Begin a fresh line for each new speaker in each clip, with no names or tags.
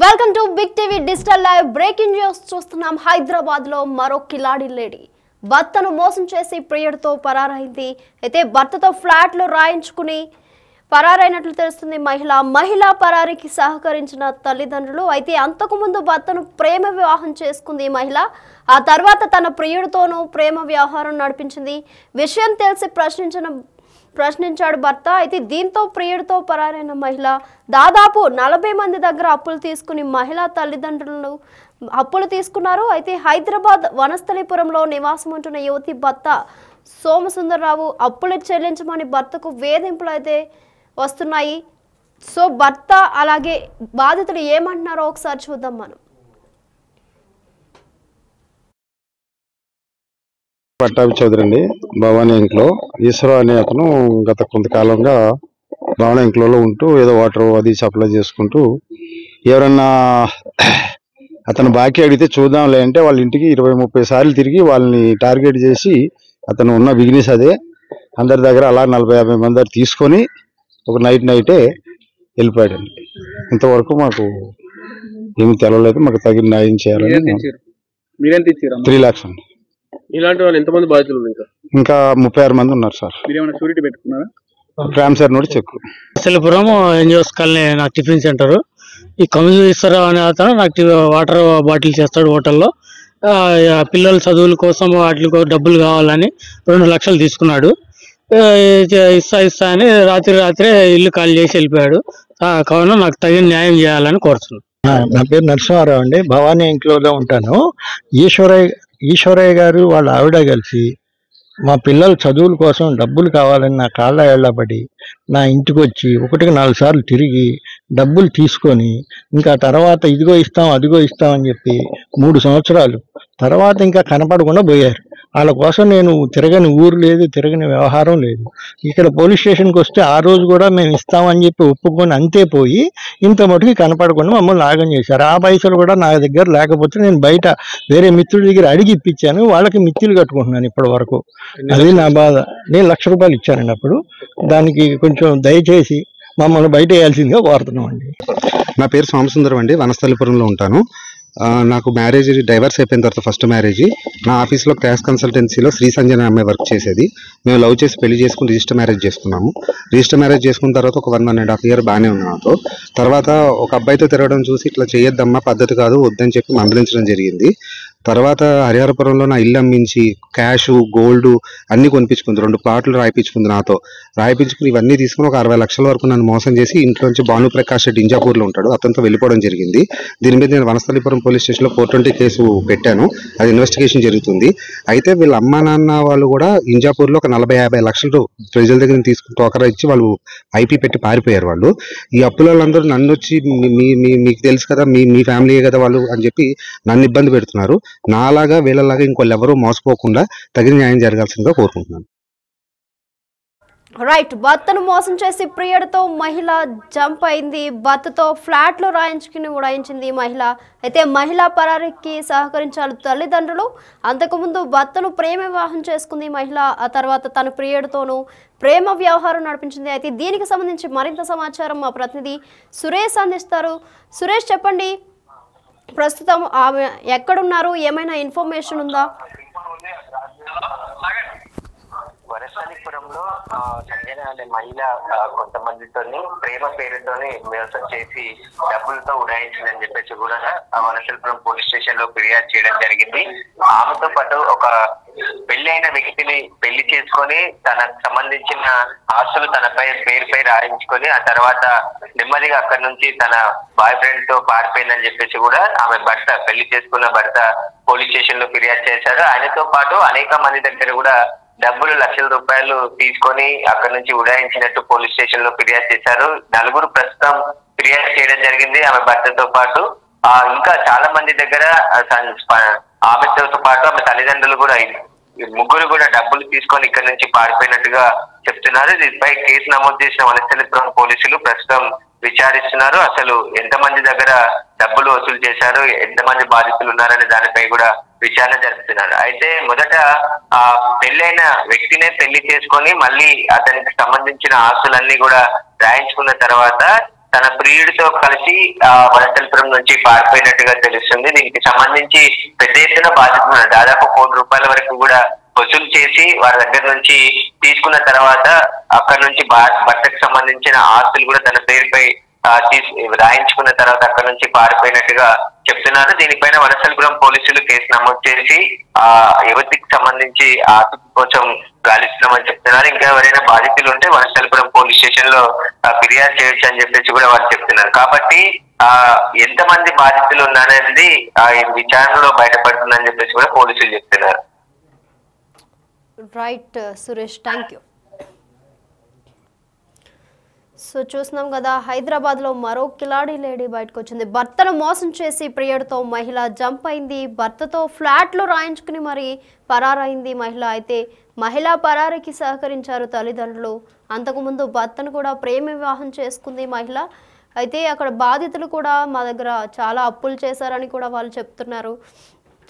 Welcome to big TV digital live. Breaking news చూస్తున్నాం. హైదరాబాద్ లో మరో కిలాడి లేడీ భర్తను మోసం చేసి ప్రియుడితో పరారైంది. అయితే భర్తతో ఫ్లాట్ లో రాయించుకుని పరారైనట్లు తెలుస్తుంది. మహిళ పరారికి సహకరించిన తల్లిదండ్రులు. అయితే అంతకుముందు భర్తను ప్రేమ వివాహం చేసుకుంది ఈ మహిళ. ఆ తర్వాత తన ప్రియుడితోనూ ప్రేమ వ్యవహారం నడిపించింది. విషయం తెలిసి ప్రశ్నించాడు భర్త. అయితే దీంతో ప్రియుడితో పరారైన మహిళ దాదాపు 40 మంది దగ్గర అప్పులు తీసుకుని మహిళా తల్లిదండ్రులను అప్పులు తీసుకున్నారు. అయితే హైదరాబాద్ వనస్థలిపురంలో నివాసం ఉంటున్న యువతి భర్త సోమసుందరరావు అప్పులు చెల్లించమని భర్తకు వేధింపులు అయితే వస్తున్నాయి. సో భర్త అలాగే బాధితులు ఏమంటున్నారో ఒకసారి చూద్దాం మనం.
పట్టాభి చౌదరి అండి. భవానీ ఇంట్లో ఈశ్వర అనే అతను గత కొంతకాలంగా భవానీ ఇంట్లో ఉంటూ ఏదో వాటర్ అది సప్లై చేసుకుంటూ ఎవరన్నా అతను బాకీ అడిగితే చూద్దాంలే అంటే వాళ్ళ ఇంటికి 20-30 సార్లు తిరిగి వాళ్ళని టార్గెట్ చేసి అతను ఉన్న బిజినెస్ అదే అందరి దగ్గర అలా 40-50 మంది దగ్గర తీసుకొని ఒక నైటే వెళ్ళిపోయాడండి. ఇంతవరకు మాకు ఏమి తెలవలేదు. మాకు తగిన న్యాయం చేయాలని 3 lakhs అండి.
ఇలాంటి వాళ్ళు ఎంతమంది బాధితులు
ఇంకా 36 మంది ఉన్నారు సార్.
మీరేమైనా షూరిటీ పెట్టుకున్నారా?
రామ్ సార్ నోటి చెక్
వనస్థలిపురం ఎన్జిఓస్ కాలనీ నాకు టిఫిన్ సెంటర్. ఈ కమిజీశ్వరరావు అనే అతను నాకు వాటర్ బాటిల్ చేస్తాడు హోటల్లో. పిల్లల చదువుల కోసం వాటికి డబ్బులు కావాలని 2 లక్షలు తీసుకున్నాడు. ఇస్తా అని రాత్రే ఇల్లు ఖాళీ చేసి వెళ్ళిపోయాడు. కావున నాకు తగిన న్యాయం చేయాలని కోరుతున్నాను.
నా పేరు నరసింహారావు అండి. భవానీ ఇంట్లో ఉంటాను. ఈశ్వరయ్య గారు వాళ్ళ ఆవిడ కలిసి మా పిల్లల చదువుల కోసం డబ్బులు కావాలని నా కాళ్ళ ఏళ్లబడి నా ఇంటికి వచ్చి 1-4 సార్లు తిరిగి డబ్బులు తీసుకొని ఇంకా తర్వాత ఇదిగో ఇస్తాం అదిగో ఇస్తాం అని చెప్పి 3 సంవత్సరాలు తర్వాత ఇంకా కనపడకుండా పోయారు. వాళ్ళ కోసం నేను తిరగని ఊరు లేదు, తిరగని వ్యవహారం లేదు. ఇక్కడ పోలీస్ స్టేషన్కి వస్తే ఆ రోజు కూడా మేము ఇస్తామని చెప్పి ఒప్పుకొని అంతే పోయి ఇంత మటుకు కనపడకుండా మమ్మల్ని ఆగం చేశారు. ఆ పైసలు కూడా నా దగ్గర లేకపోతే నేను బయట వేరే మిత్రుడి దగ్గర అడిగి ఇప్పించాను. వాళ్ళకి మిత్తులు కట్టుకుంటున్నాను ఇప్పటి వరకు. అది నా బాధ. నేను 1,00,000 రూపాయలు ఇచ్చానండి అప్పుడు. దానికి కొంచెం దయచేసి మమ్మల్ని బయట వేయాల్సిందిగా కోరుతున్నాం అండి.
నా పేరు సోమసుందరం అండి. వనస్థలిపురంలో ఉంటాను. నాకు మ్యారేజ్ డైవర్స్ అయిపోయిన తర్వాత ఫస్ట్ మ్యారేజ్ నా ఆఫీస్లో క్యాష్ కన్సల్టెన్సీలో శ్రీ సంజన అమ్మాయి వర్క్ చేసేది. మేము లవ్ చేసి పెళ్లి చేసుకుని రిజిస్టర్ మ్యారేజ్ చేసుకున్నాము. రిజిస్టర్ మ్యారేజ్ చేసుకున్న తర్వాత ఒక 1.5 year బాగానే ఉంది నాతో. తర్వాత ఒక అబ్బాయితో తిరగడం చూసి ఇట్లా చేయొద్దమ్మా, పద్ధతి కాదు, వద్దని చెప్పి మందలించడం జరిగింది. తర్వాత హరిహరపురంలో నా ఇల్లు అమ్మించి క్యాష్ గోల్డ్ అన్ని కొనిపించుకుంది. 2 ప్లాట్లు రాయిపించుకుంది నాతో. రాయిపించుకుని ఇవన్నీ తీసుకుని ఒక 60 లక్షల వరకు నన్ను మోసం చేసి ఇంట్లోంచి భానుప్రకాష్ రెడ్డి ఇంజాపూర్లో ఉంటాడు, అతనితో వెళ్ళిపోవడం జరిగింది. దీని మీద నేను వనస్థలిపురం పోలీస్ స్టేషన్లో 420 కేసు పెట్టాను. అది ఇన్వెస్టిగేషన్ జరుగుతుంది. అయితే వీళ్ళ అమ్మా నాన్న వాళ్ళు కూడా ఇంజాపూర్లో ఒక 40-50 లక్షలు ప్రజల దగ్గర తీసుకుని టోకరా ఇచ్చి వాళ్ళు ఐపీ పెట్టి పారిపోయారు. వాళ్ళు ఈ అప్పులందరూ నన్ను వచ్చి మీకు తెలుసు కదా, మీ ఫ్యామిలీయే కదా వాళ్ళు అని చెప్పి నన్ను ఇబ్బంది పెడుతున్నారు. నాలాగా వీళ్ళలాగా ఇంకోళ్ళు ఎవరూ మోసపోకుండా తగిన న్యాయం జరగాల్సిందిగా కోరుకుంటున్నాను.
రైట్. భర్తను మోసం చేసి ప్రియుడితో మహిళ జంప్ అయింది. భర్తతో ఫ్లాట్ లో రాయించుకుని ఉడాయించింది మహిళ. అయితే మహిళా పరారికి సహకరించారు తల్లిదండ్రులు. అంతకుముందు భర్తను ప్రేమ వివాహం చేసుకుంది మహిళ. ఆ తర్వాత తన ప్రియుడితోనూ ప్రేమ వ్యవహారం నడిపించింది. అయితే దీనికి సంబంధించి మరింత సమాచారం మా ప్రతినిధి సురేష్ అందిస్తారు. సురేష్, చెప్పండి, ప్రస్తుతం ఆమె ఎక్కడున్నారు, ఏమైనా ఇన్ఫర్మేషన్ ఉందా?
వనస్థలిపురంలో సంజన అనే మహిళ కొంతమందితోని ప్రేమ పేరుతోని మోసం చేసి డబ్బులతో ఉడాయించిందని చెప్పేసి కూడా వనస్థలిపురం పోలీస్ స్టేషన్ లో ఫిర్యాదు చేయడం జరిగింది. ఆమెతో పాటు ఒక పెళ్లి వ్యక్తిని పెళ్లి చేసుకొని తనకు సంబంధించిన ఆస్తులు తనపై పేరుపై రాయించుకొని ఆ తర్వాత నెమ్మదిగా అక్కడి నుంచి తన బాయ్ ఫ్రెండ్ తో పారిపోయిందని చెప్పేసి కూడా ఆమె భర్త, పెళ్లి చేసుకున్న భర్త పోలీస్ స్టేషన్ లో ఫిర్యాదు చేశారు. ఆయనతో పాటు అనేక మంది దగ్గర కూడా డబ్బులు 1,00,000 రూపాయలు తీసుకొని అక్కడి నుంచి ఉడాయించినట్టు పోలీస్ స్టేషన్ లో ఫిర్యాదు చేశారు. 4 ప్రస్తుతం ఫిర్యాదు చేయడం జరిగింది ఆమె భర్తతో పాటు. ఇంకా చాలా మంది దగ్గర ఆమెతో పాటు ఆమె తల్లిదండ్రులు కూడా 3 కూడా డబ్బులు తీసుకొని ఇక్కడ నుంచి పారిపోయినట్టుగా చెప్తున్నారు. దీనిపై కేసు నమోదు చేసిన వనస్థలిపురం పోలీసులు ప్రస్తుతం విచారిస్తున్నారు. అసలు ఎంతమంది దగ్గర డబ్బులు వసూలు చేశారు, ఎంతమంది బాధితులు ఉన్నారనే దానిపై కూడా విచారణ జరుపుతున్నారు. అయితే మొదట ఆ పెళ్ళైన వ్యక్తినే పెళ్లి చేసుకొని మళ్ళీ అతనికి సంబంధించిన ఆస్తులన్నీ కూడా రాయించుకున్న తర్వాత తన ప్రియుడితో కలిసి వనస్థలిపురం నుంచి పారిపోయినట్టుగా తెలుస్తుంది. దీనికి సంబంధించి పెద్ద ఎత్తున బాధితులు దాదాపు ₹1,00,00,000 వరకు కూడా వసూలు చేసి వారి దగ్గర నుంచి తీసుకున్న తర్వాత అక్కడ నుంచి భర్తకు సంబంధించిన ఆస్తులు కూడా తన పేరుపై రాయించుకున్న తర్వాత అక్కడ నుంచి పారిపోయినట్టుగా చెప్తున్నారు. దీనిపైన వనస్థలిపురం పోలీసులు కేసు నమోదు చేసి యువతికి సంబంధించి ఆస్తుల కోసం గాలిస్తున్నామని చెప్తున్నారు. ఇంకా ఎవరైనా బాధితులు ఉంటే వనస్థలిపురం పోలీస్ స్టేషన్ లో ఫిర్యాదు చేయొచ్చు అని చెప్పేసి కూడా వాళ్ళు చెప్తున్నారు. కాబట్టి ఎంతమంది బాధితులు ఉన్నారనేది విచారణలో బయటపడుతుందని చెప్పేసి కూడా పోలీసులు చెప్తున్నారు.
Right Suresh, thank you. So చూస్తున్నాం కదా, హైదరాబాద్లో మరో కిలాడీ లేడీ బయటకు వచ్చింది. భర్తను మోసం చేసి ప్రియుడితో మహిళ జంప్ అయింది. భర్తతో ఫ్లాట్లో రాయించుకుని మరి పరారైంది మహిళ. అయితే మహిళ పరారీకి సహకరించారు తల్లిదండ్రులు. అంతకుముందు భర్తను కూడా ప్రేమ వివాహం చేసుకుంది మహిళ. అయితే అక్కడ బాధితులు కూడా మా దగ్గర చాలా అప్పులు చేశారని కూడా వాళ్ళు చెప్తున్నారు.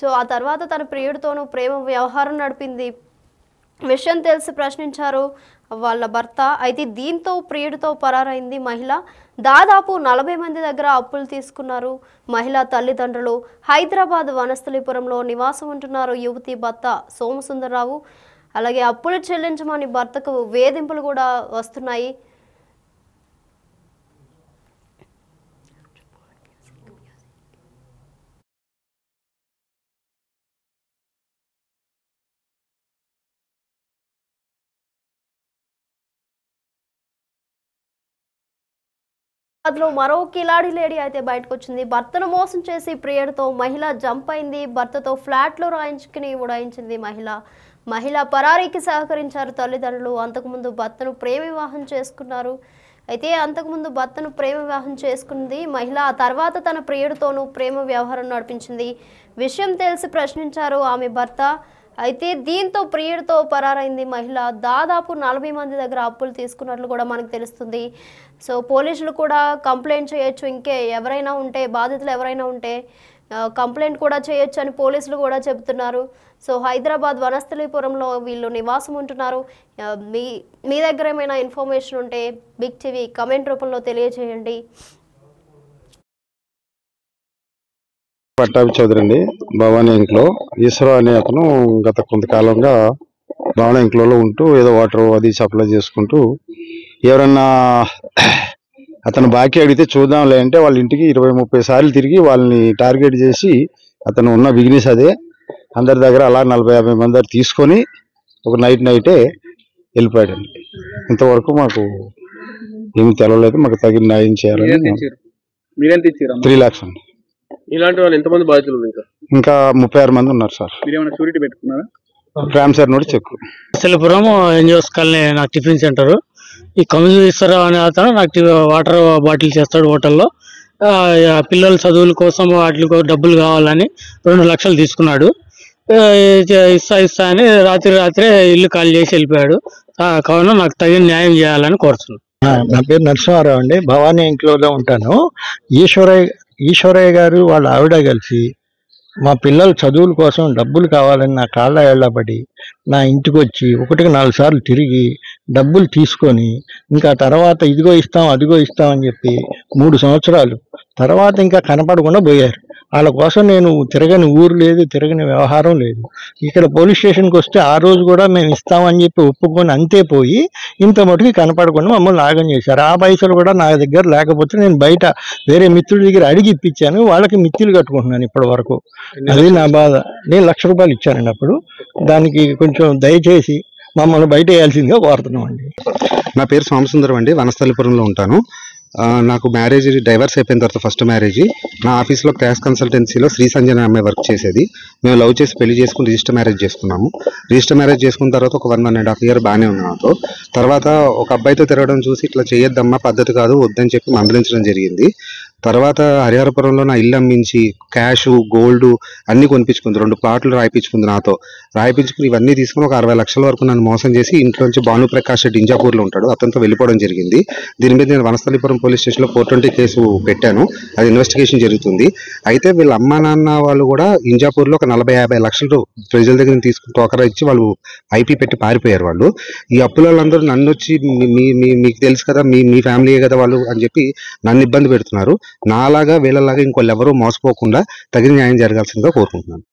సో ఆ తర్వాత తన ప్రియుడితోనూ ప్రేమ వ్యవహారం నడిపింది. విషయం తెలిసి ప్రశ్నించారు వాళ్ళ భర్త. అయితే దీంతో ప్రియుడితో పరారైంది మహిళ. దాదాపు 40 మంది దగ్గర అప్పులు తీసుకున్నారు మహిళా తల్లిదండ్రులు. హైదరాబాద్ వనస్థలిపురంలో నివాసం ఉంటున్నారు యువతి భర్త సోమసుందరరావు. అలాగే అప్పులు చెల్లించమని భర్తకు వేధింపులు కూడా వస్తున్నాయి. లో మరో కిలాడి లేడీ అయితే బయటకు వచ్చింది. భర్తను మోసం చేసి ప్రియుడితో మహిళ జంప్ అయింది. భర్తతో ఫ్లాట్లో రాయించుకుని ఉడాయించింది మహిళ పరారీకి సహకరించారు తల్లిదండ్రులు. అంతకుముందు భర్తను ప్రేమ వివాహం చేసుకున్నారు. అయితే అంతకుముందు భర్తను ప్రేమ వివాహం చేసుకుంది మహిళ. ఆ తర్వాత తన ప్రియుడితోనూ ప్రేమ వ్యవహారం నడిపించింది. విషయం తెలిసి ప్రశ్నించారు ఆమె భర్త. అయితే దీంతో ప్రియుడితో పరారైంది మహిళ. దాదాపు 40 మంది దగ్గర అప్పులు తీసుకున్నట్లు కూడా మనకు తెలుస్తుంది. సో పోలీసులు కూడా కంప్లైంట్ చేయొచ్చు. ఇంకే ఎవరైనా ఉంటే బాధితులు ఎవరైనా ఉంటే కంప్లైంట్ కూడా చేయొచ్చు అని పోలీసులు కూడా చెబుతున్నారు. సో హైదరాబాద్ వనస్థలిపురంలో వీళ్ళు నివాసం ఉంటున్నారు. మీ దగ్గర ఏమైనా ఇన్ఫర్మేషన్ ఉంటే బిగ్ టీవీ కమెంట్ రూపంలో తెలియజేయండి.
పట్టాభి చౌదరి అండి, భవానీ ఇంట్లో. ఈశ్వర అనే అతను గత కొంతకాలంగా భవానీ ఇంట్లో ఉంటూ ఏదో వాటర్ అది సప్లై చేసుకుంటూ ఎవరన్నా అతను బాకీ అడిగితే చూద్దాంలే అంటే వాళ్ళ ఇంటికి 20-30 సార్లు తిరిగి వాళ్ళని టార్గెట్ చేసి అతను ఉన్న బిజినెస్ అదే అందరి దగ్గర అలా 40-50 మంది దగ్గర తీసుకొని ఒక నైటే వెళ్ళిపోయాడండి. ఇంతవరకు మాకు ఏమి తెలవలేదు. మాకు తగిన న్యాయం చేయాలని. 3 lakhs అండి.
ఇలాంటి వాళ్ళు ఎంతమంది బాధితులు?
ఇంకా 36 మంది ఉన్నారు సార్.
మీరేమైనా షూరిటీ పెట్టుకున్నారా?
రామ్ సార్ నోటి చెక్.
వనస్థలిపురం ఎన్జిఓస్ కాలనీ నాకు టిఫిన్ సెంటర్. ఈ కమిషనరేశ్వరరావు అనే అతను నాకు వాటర్ బాటిల్ చేస్తాడు హోటల్లో. పిల్లల చదువుల కోసం వాటికి డబ్బులు కావాలని 2 లక్షలు తీసుకున్నాడు. ఇస్తా అని రాత్రే ఇల్లు ఖాళీ చేసి వెళ్ళిపోయాడు. కావున నాకు తగిన న్యాయం చేయాలని కోరుతున్నాను.
నా పేరు నరసింహారావు అండి, భవానీ ఇంట్లో ఉంటాను. ఈశ్వరయ్య గారు వాళ్ళ ఆవిడ కలిసి మా పిల్లల చదువుల కోసం డబ్బులు కావాలని నా కాళ్ళ ఏళ్లబడి నా ఇంటికి వచ్చి 1-4 సార్లు తిరిగి డబ్బులు తీసుకొని ఇంకా తర్వాత ఇదిగో ఇస్తాం అదిగో ఇస్తాం అని చెప్పి 3 సంవత్సరాలు తర్వాత ఇంకా కనపడకుండా పోయారు. వాళ్ళ కోసం నేను తిరగని ఊరు లేదు, తిరగని వ్యవహారం లేదు. ఇక్కడ పోలీస్ స్టేషన్కి వస్తే ఆ రోజు కూడా మేము ఇస్తామని చెప్పి ఒప్పుకొని అంతే పోయి ఇంత మటుకు కనపడకుండా మమ్మల్ని నాగం చేశారు. ఆ పైసలు కూడా నా దగ్గర లేకపోతే నేను బయట వేరే మిత్రుడి దగ్గర అడిగి ఇప్పించాను. వాళ్ళకి మిత్తులు కట్టుకుంటున్నాను ఇప్పటి వరకు. అది నా బాధ. నేను ₹1,00,000 ఇచ్చానండి అప్పుడు. దానికి కొంచెం దయచేసి మమ్మల్ని బయట వేయాల్సిందిగా కోరుతున్నాం అండి.
నా పేరు సోమసుందరం అండి, వనస్థలిపురంలో ఉంటాను. నాకు మ్యారేజ్ డైవర్స్ అయిపోయిన తర్వాత ఫస్ట్ మ్యారేజ్ నా ఆఫీస్లో క్యాష్ కన్సల్టెన్సీలో శ్రీ సంజన అమ్మాయి వర్క్ చేసేది. మేము లవ్ చేసి పెళ్లి చేసుకుని రిజిస్టర్ మ్యారేజ్ చేసుకున్నాము. రిజిస్టర్ మ్యారేజ్ చేసుకున్న తర్వాత ఒక 1.5 year బాగానే ఉంది నాతో. తర్వాత ఒక అబ్బాయితో తిరగడం చూసి ఇట్లా చేయొద్దమ్మా, పద్ధతి కాదు, వద్దని చెప్పి మందలించడం జరిగింది. తర్వాత హరిహరపురంలో నా ఇల్లు అమ్మించి క్యాష్ గోల్డ్ అన్ని కొనిపించుకుంది, 2 ప్లాట్లు రాయిపించుకుంది, నాతో రాయిపించుకుని ఇవన్నీ తీసుకుని ఒక 60 లక్షల వరకు నన్ను మోసం చేసి ఇంట్లోంచి భానుప్రకాష్ రెడ్డి ఇంజాపూర్లో ఉంటాడు, అతనితో వెళ్ళిపోవడం జరిగింది. దీని మీద నేను వనస్థలిపురం పోలీస్ స్టేషన్లో 420 కేసు పెట్టాను. అది ఇన్వెస్టిగేషన్ జరుగుతుంది. అయితే వీళ్ళ అమ్మా నాన్న వాళ్ళు కూడా ఇంజాపూర్లో ఒక 40-50 లక్షలు ప్రజల దగ్గర తీసుకుని టోకరా ఇచ్చి వాళ్ళు ఐపీ పెట్టి పారిపోయారు. వాళ్ళు ఈ అప్పుల వాళ్ళందరూ నన్ను వచ్చి మీకు తెలుసు కదా, మీ ఫ్యామిలీయే కదా వాళ్ళు అని చెప్పి నన్ను ఇబ్బంది పెడుతున్నారు. నాలాగా వీళ్ళలాగా ఇంకోళ్ళు ఎవరూ మోసపోకుండా తగిన న్యాయం జరగాల్సిందిగా కోరుకుంటున్నాను.